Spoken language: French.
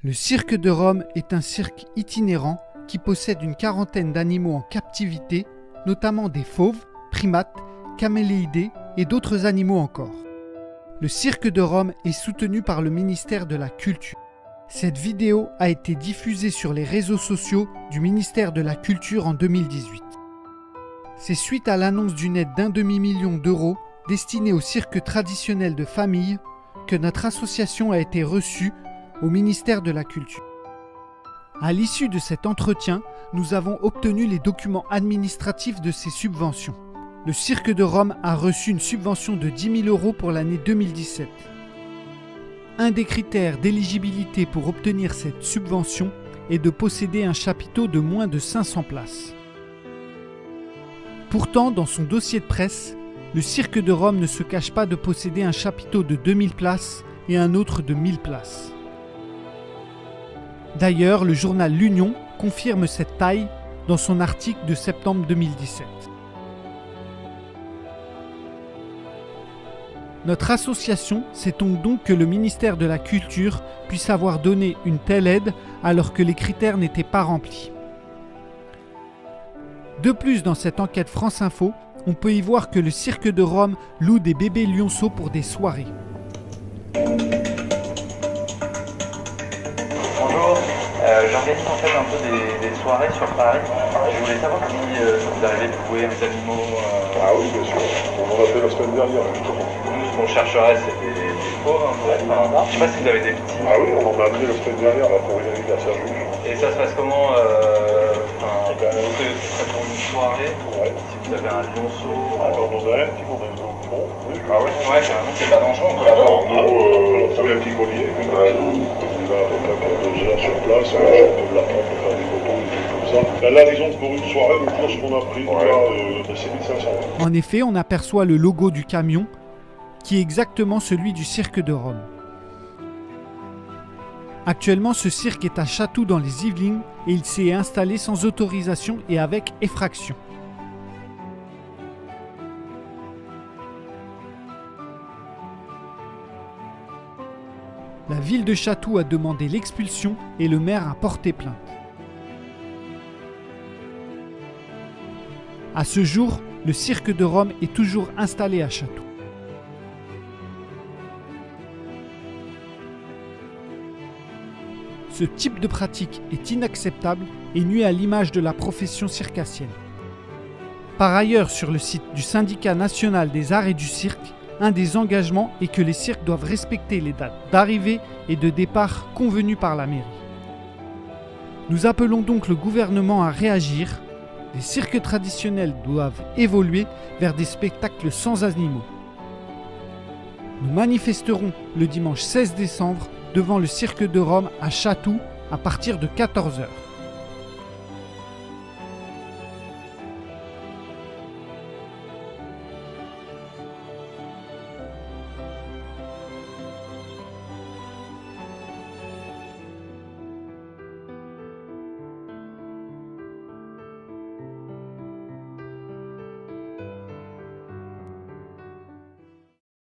Le cirque de Rome est un cirque itinérant qui possède une quarantaine d'animaux en captivité, notamment des fauves, primates, caméléidés et d'autres animaux encore. Le cirque de Rome est soutenu par le ministère de la Culture. Cette vidéo a été diffusée sur les réseaux sociaux du ministère de la Culture en 2018. C'est suite à l'annonce d'une aide d'1 demi-million d'euros destinée au cirque traditionnel de famille que notre association a été reçue au ministère de la Culture. À l'issue de cet entretien, nous avons obtenu les documents administratifs de ces subventions. Le cirque de Rome a reçu une subvention de 10 000 euros pour l'année 2017. Un des critères d'éligibilité pour obtenir cette subvention est de posséder un chapiteau de moins de 500 places. Pourtant, dans son dossier de presse, le cirque de Rome ne se cache pas de posséder un chapiteau de 2000 places et un autre de 1000 places. D'ailleurs, le journal L'Union confirme cette taille dans son article de septembre 2017. Notre association s'étonne donc que le ministère de la Culture puisse avoir donné une telle aide alors que les critères n'étaient pas remplis. De plus, dans cette enquête France Info, on peut y voir que le cirque de Rome loue des bébés lionceaux pour des soirées. Bonjour, j'organise en fait un peu des soirées sur Paris. Je voulais savoir si vous arrivez à trouver des animaux. Ah oui, bien sûr. On en a fait la semaine dernière, justement. Nous, ce qu'on chercherait, c'est des fauves. Je sais pas si vous avez des petits. Ah oui, on en a amené la semaine dernière là, pour une anniversaire juge. Et ça se passe comment vous faites pour une soirée. Ouais. Si vous avez un lionceau. Alors, on en a un petit qu'on a un gros fond. Ah ouais, carrément, c'est pas dangereux. On peut Alors, l'avoir. nous, on fait un petit collier. Il va pour 2 heures sur place. On peut l'apprendre pour faire des photos, des trucs comme ça. Là, disons que pour une soirée, le cours qu'on a pris, c'est 1500 €. En effet, on aperçoit le logo du camion, qui est exactement celui du cirque de Rome. Actuellement, ce cirque est à Chatou dans les Yvelines et il s'est installé sans autorisation et avec effraction. La ville de Chatou a demandé l'expulsion et le maire a porté plainte. À ce jour, le cirque de Rome est toujours installé à Chatou. Ce type de pratique est inacceptable et nuit à l'image de la profession circassienne. Par ailleurs, sur le site du Syndicat national des arts et du cirque, un des engagements est que les cirques doivent respecter les dates d'arrivée et de départ convenues par la mairie. Nous appelons donc le gouvernement à réagir. Les cirques traditionnels doivent évoluer vers des spectacles sans animaux. Nous manifesterons le dimanche 16 décembre devant le cirque de Rome à Chatou à partir de 14 h.